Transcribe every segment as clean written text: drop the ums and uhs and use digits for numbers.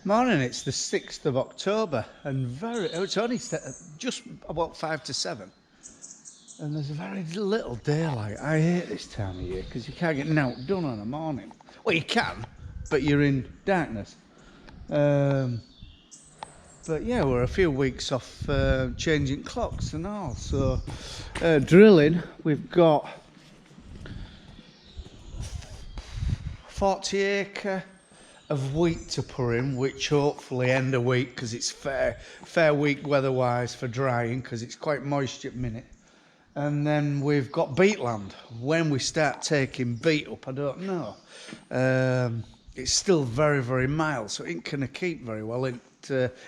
Morning, it's the 6th of October and it's only just about 5 to 7 and there's very little daylight. I hate this time of year because you can't get naught done on a morning. Well, you can, but you're in darkness. But yeah, we're a few weeks off changing clocks and all. So drilling, we've got 40 acre of wheat to put in, which hopefully end a week because it's fair week weather-wise for drying because it's quite moist at the minute. And then we've got beet land. When we start taking beet up, I don't know. It's still very, very mild, so it ain't gonna keep very well in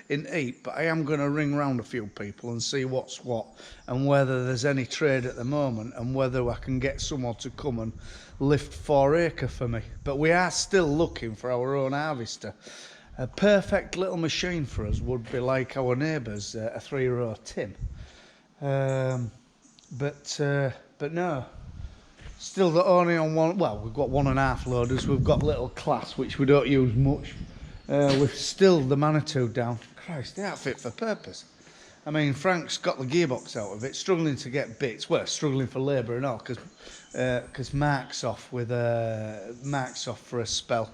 heat. But I am going to ring round a few people and see what's what and whether there's any trade at the moment and whether I can get someone to come and lift 4 acre for me. But we are still looking for our own harvester. A perfect little machine for us would be like our neighbours, a 3-row Tim. But no, still only on one. Well, we've got 1.5 loaders. We've got little class which we don't use much. We've still the Manitou down. Christ, they aren't fit for purpose. I mean, Frank's got the gearbox out of it, struggling to get bits. Well, struggling for labour and all, because Mark's off for a spell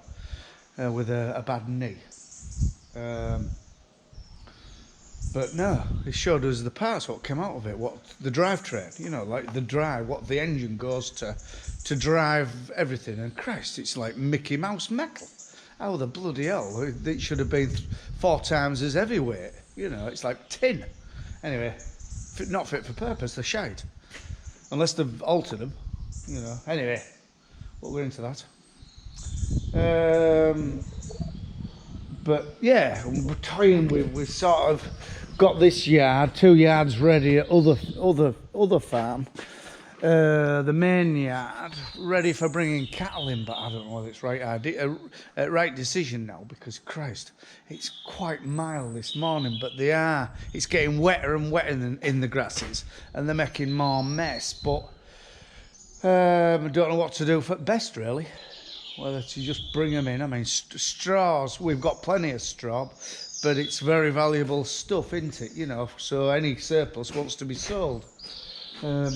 with a bad knee. But no, it showed us the parts, what came out of it, what the drivetrain, you know, like the drive, what the engine goes to drive everything. And Christ, it's like Mickey Mouse metal. How the bloody hell? It should have been 4 times as heavyweight. You know, it's like tin. Anyway, not fit for purpose, they're shite. Unless they've altered them, you know. Anyway, we'll go into that. But yeah, we're toying with, we've sort of got this yard, 2 yards ready at other farm. The main yard ready for bringing cattle in, but I don't know whether it's right decision now, because Christ, it's quite mild this morning, but it's getting wetter and wetter in the grasses and they're making more mess. But I don't know what to do for best really, whether to just bring them in. I mean, straws, we've got plenty of straw, but it's very valuable stuff, isn't it, you know, so any surplus wants to be sold. So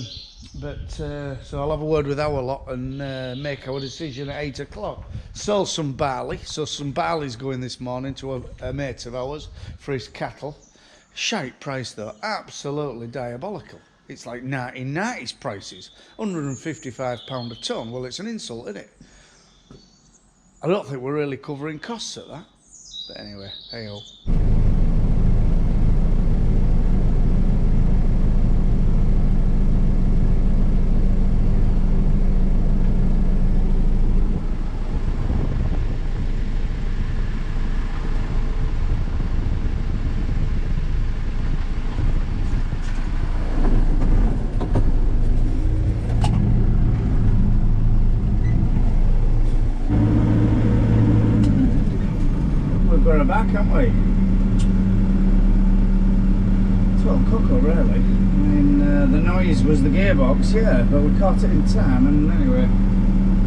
I'll have a word with our lot and make our decision at 8 o'clock. Sold some barley, so some barley's going this morning to a mate of ours for his cattle. Shite price though, absolutely diabolical. It's like 1990s prices, £155 a tonne. Well, it's an insult, isn't it? I don't think we're really covering costs at that. But anyway, hey-ho. We're back, haven't we? 12 cuckoo, really. I mean, the noise was the gearbox, yeah, but we caught it in time, and anyway,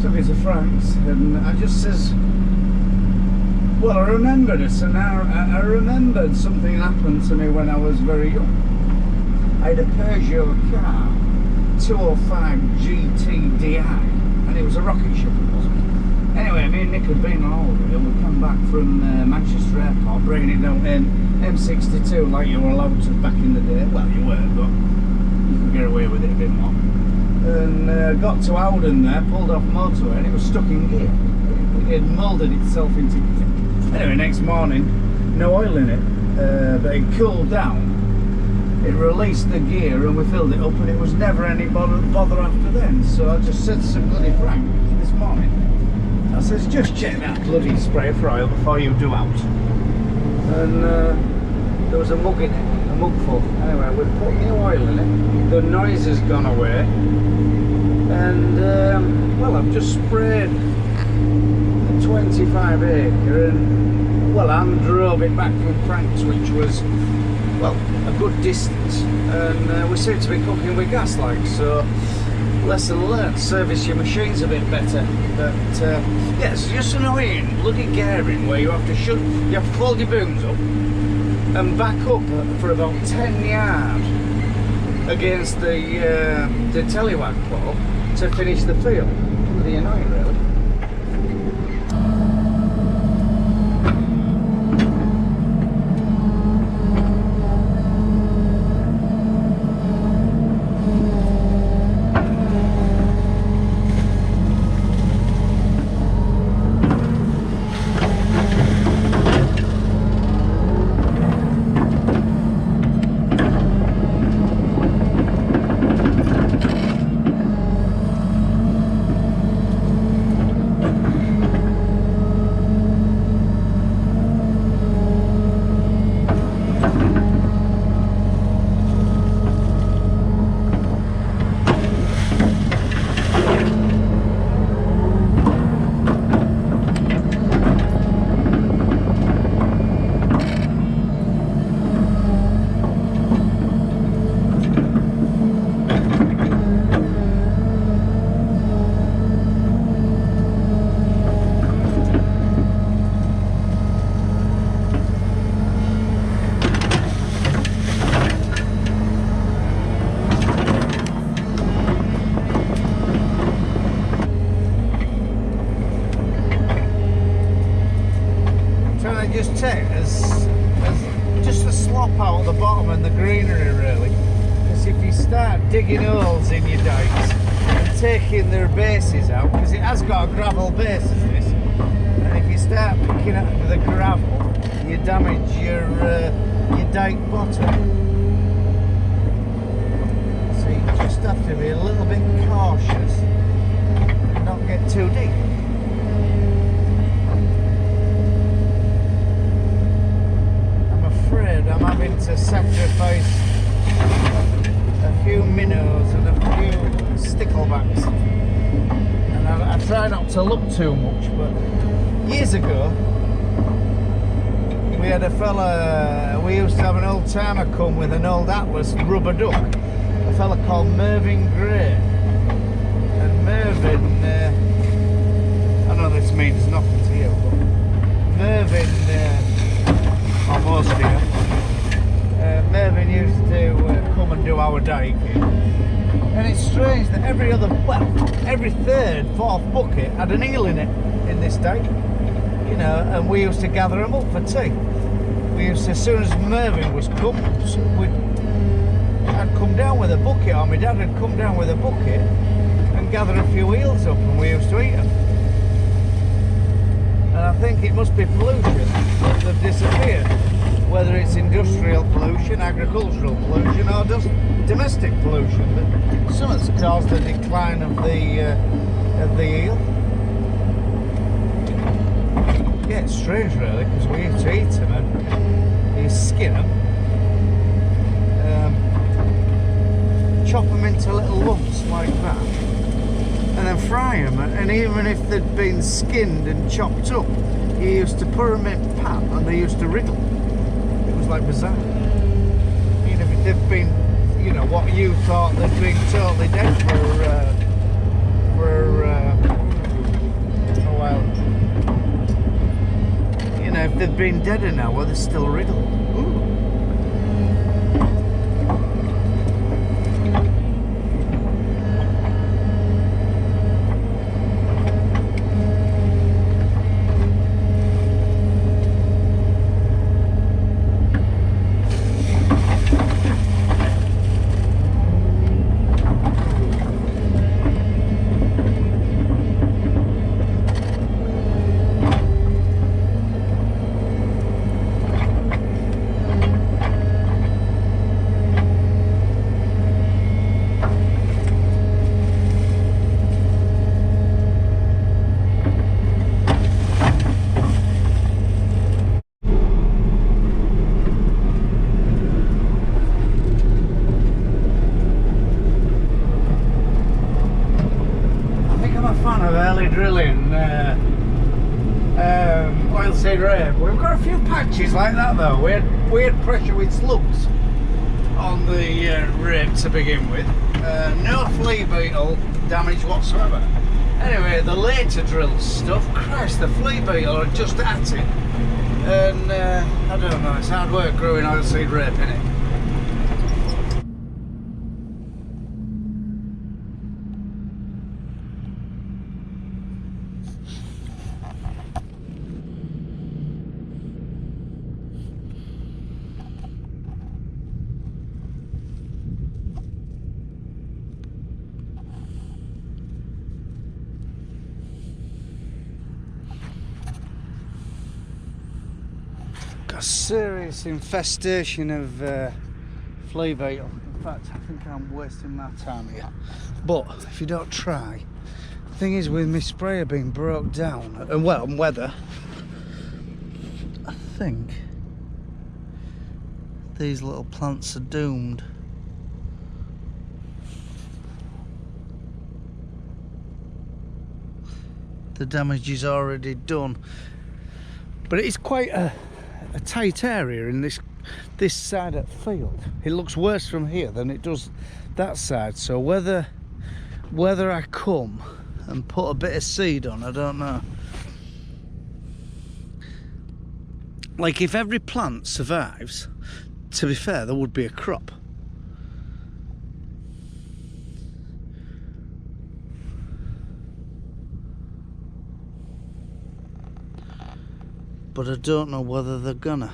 took it to Frank's, and I just says, well, I remembered it, and I remembered something happened to me when I was very young. I had a Peugeot car, 205 GTDI, and it was a rocket ship, it wasn't. Anyway, me and Nick had been on holiday and we come back from Manchester Airport, bringing it down M62 like you were allowed to back in the day. Well, you weren't, but you could get away with it a bit more. And got to Howden there, pulled off motorway, and it was stuck in gear. It had moulded itself into gear. Anyway, next morning, no oil in it, but it cooled down. It released the gear and we filled it up, and it was never any bother after then. So I just said to some bloody Frank this morning, I says, just check that bloody spray for oil before you do out. And there was a mug in it, a mug full. Anyway, we put new oil in it, the noise has gone away, and well, I've just sprayed a 25 acre, and well, I drove it back from Frank's, which was, well, a good distance, and we seem to be cooking with gas, like, so lesson learned. Service your machines a bit better. But yeah, it's just annoying, bloody gearing, where you have to fold your booms up and back up for about 10 yards against the tellywag pole to finish the field. Bloody annoying, really. Just take as just the slop out of the bottom and the greenery, really, because if you start digging holes in your dikes and taking their bases out, because it has got a gravel base as this, and if you start picking up the gravel, you damage your dike bottom. So you just have to be a little bit cautious and not get too deep. I'm having to sacrifice a few minnows and a few sticklebacks, and I try not to look too much, but years ago we had a fella, we used to have an old timer come with an old Atlas rubber duck, a fella called Mervyn Gray, and Mervyn, I know this means nothing to you, but Mervyn, or most of you, Mervyn used to come and do our diking, and it's strange that every third, fourth bucket had an eel in it in this dike, you know, and we used to gather them up for tea. We used to, as soon as Mervyn was come, I'd come down with a bucket, or my dad would come down with a bucket and gather a few eels up, and we used to eat them. And I think it must be pollution that they've disappeared. Whether it's industrial pollution, agricultural pollution, or just domestic pollution, but something's caused the decline of the eel. Yeah, it's strange, really, because we used to eat them and you skin them, chop them into little lumps like that, and then fry them. And even if they'd been skinned and chopped up, you used to put them in pan and they used to wriggle. Like bizarre. You know, if they've been, you know, what you thought they'd been totally dead for a while. You know, if they've been dead an hour, they're still wriggling. Ooh. Drilling oilseed rape. We've got a few patches like that though. We had pressure with slugs on the rape to begin with. No flea beetle damage whatsoever. Anyway, the later drill stuff, Christ, the flea beetle are just at it. And I don't know, it's hard work growing oilseed rape, innit? Got a serious infestation of flea beetle. In fact, I think I'm wasting my time here. But if you don't try, the thing is with my sprayer being broke down and well, and weather, I think these little plants are doomed. The damage is already done. But it is quite a tight area in this side of the field. It looks worse from here than it does that side, so whether I come and put a bit of seed on, I don't know. Like, if every plant survives, to be fair, there would be a crop. But I don't know whether they're gonna.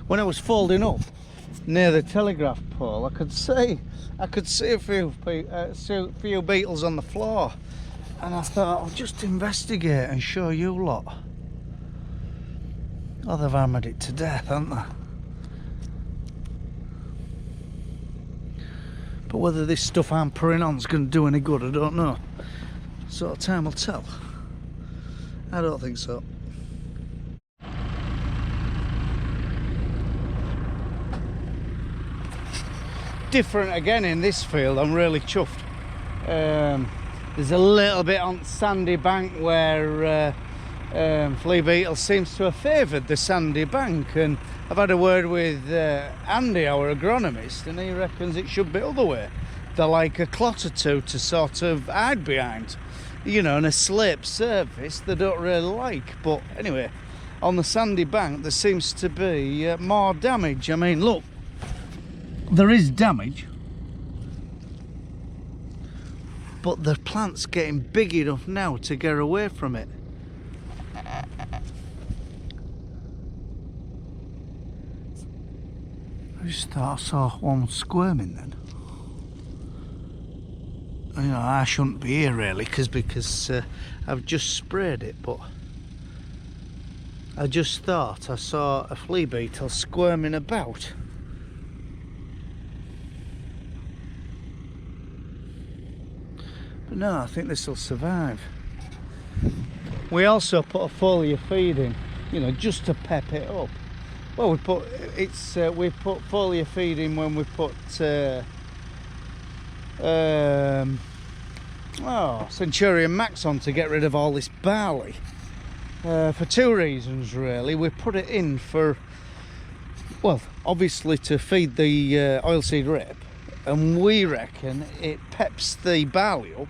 When I was folding up near the telegraph pole, I could see a few beetles on the floor, and I thought, I'll just investigate and show you lot. Oh, they've hammered it to death, haven't they? But whether this stuff I'm pouring on is going to do any good, I don't know. So time will tell. I don't think so. Different again in this field. I'm really chuffed. There's a little bit on sandy bank where flea beetle seems to have favoured the sandy bank, and I've had a word with Andy, our agronomist, and he reckons it should be the other way. They're like a clot or two to sort of hide behind, you know, on a slate surface they don't really like. But anyway, on the sandy bank there seems to be more damage. I mean, look, there is damage, but the plant's getting big enough now to get away from it. I just thought I saw one squirming then. You know, I shouldn't be here really because I've just sprayed it, but I just thought I saw a flea beetle squirming about. But no, I think this will survive. We also put a foliar feed in, you know, just to pep it up. Well, we put foliar feed in when we put Centurion Max on to get rid of all this barley. For two reasons really. We put it in for, well, obviously to feed the oilseed rape, and we reckon it peps the barley up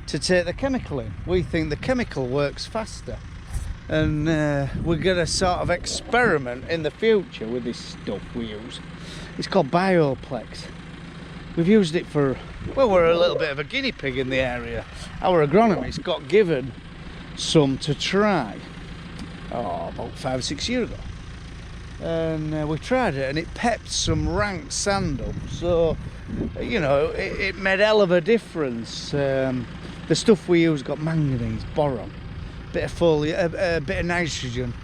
to take the chemical in. We think the chemical works faster, and we're going to sort of experiment in the future with this stuff we use. It's called Bioplex. We've used it for, well, we're a little bit of a guinea pig in the area. Our agronomist got given some to try about 5 or 6 years ago, and we tried it, and it pepped some rank sand up, so you know it made hell of a difference. The stuff we use got manganese, boron, bit of foliar, a bit of nitrogen,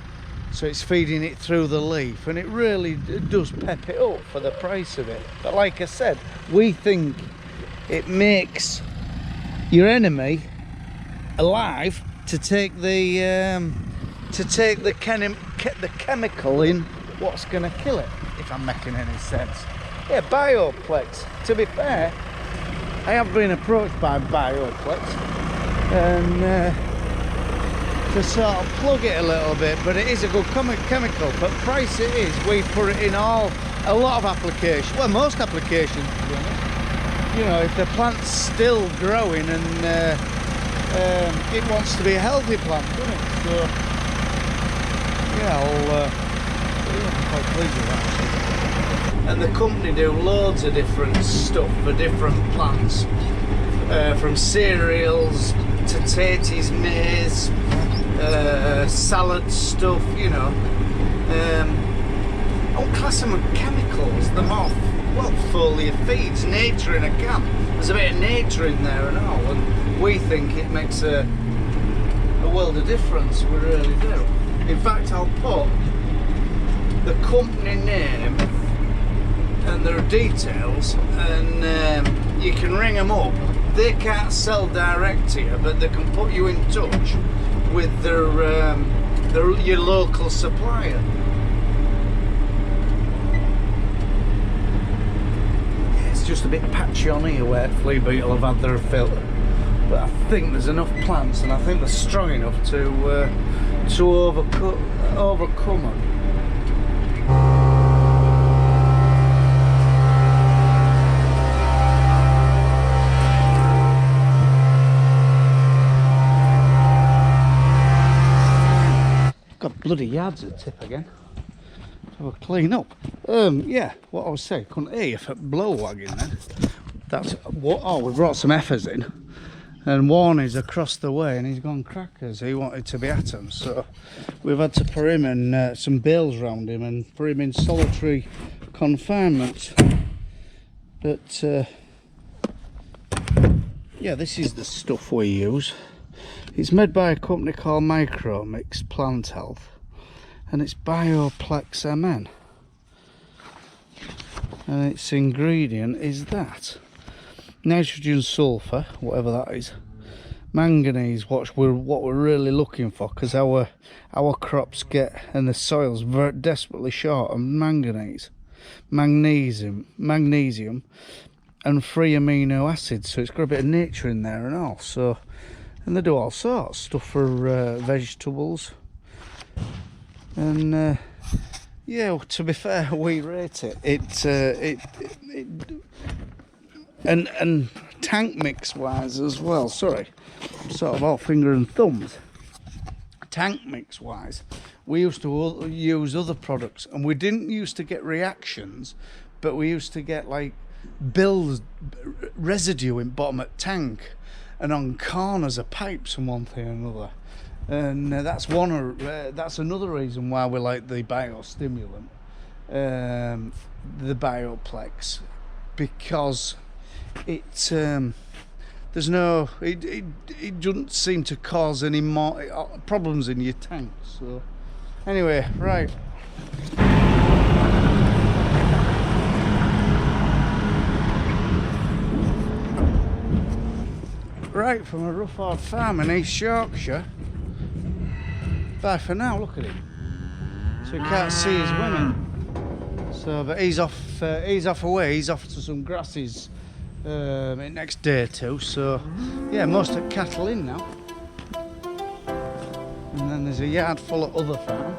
so it's feeding it through the leaf, and it really does pep it up for the price of it. But like I said, we think it makes your enemy alive to take the chemical in what's going to kill it, if I'm making any sense. Yeah, Bioplex. To be fair, I have been approached by Bioplex, and to sort of plug it a little bit, but it is a good chemical. But price it is, we put it in a lot of applications, well, most applications, to be honest. You know, if the plant's still growing and it wants to be a healthy plant, doesn't it? So yeah, I'm quite pleased with that. And the company do loads of different stuff for different plants, from cereals to Tatey's maize, salad stuff, you know. I won't class them as chemicals, they're more, well, foliar feeds, nature in a can. There's a bit of nature in there and all, and we think it makes a world of difference, we really do. In fact, I'll put the company name and their details, and you can ring them up. They can't sell direct to you, but they can put you in touch with your local supplier. It's just a bit patchy on here where flea beetle have had their fill, but I think there's enough plants, and I think they're strong enough to overcome them. Got bloody yards at tip again. So we'll clean up. Yeah, what I was saying, couldn't hear you for blow wagging then. That's what. Oh, we brought some effers in, and Warney's across the way, and he's gone crackers. He wanted to be at him, so we've had to put him in some bales round him and put him in solitary confinement. But yeah, this is the stuff we use. It's made by a company called Micromix Plant Health, and it's Bioplex MN, and its ingredient is that nitrogen, sulfur, whatever that is, manganese, what we're really looking for, because our crops get, and the soil's very desperately short of manganese, magnesium, and free amino acids. So it's got a bit of nature in there and all. So. And they do all sorts of stuff for vegetables, and yeah, to be fair, we rate it. And tank mix wise as well. Sorry, sort of all finger and thumbs. Tank mix wise, we used to use other products, and we didn't used to get reactions, but we used to get like bills, residue in bottom of tank, and on corners of pipes and one thing and another, and that's another reason why we like the biostimulant, the Bioplex, because it doesn't seem to cause any more problems in your tank. So anyway, right. Right, from a Rufford farm in East Yorkshire. Bye for now, look at him. So he can't see his women. So, but he's off away, he's off to some grasses next day or two. So, yeah, most of the cattle in now. And then there's a yard full of other farm.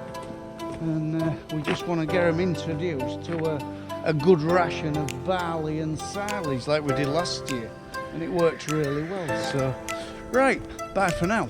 And we just want to get them introduced to a good ration of barley and silage like we did last year. And it worked really well. So, right, bye for now.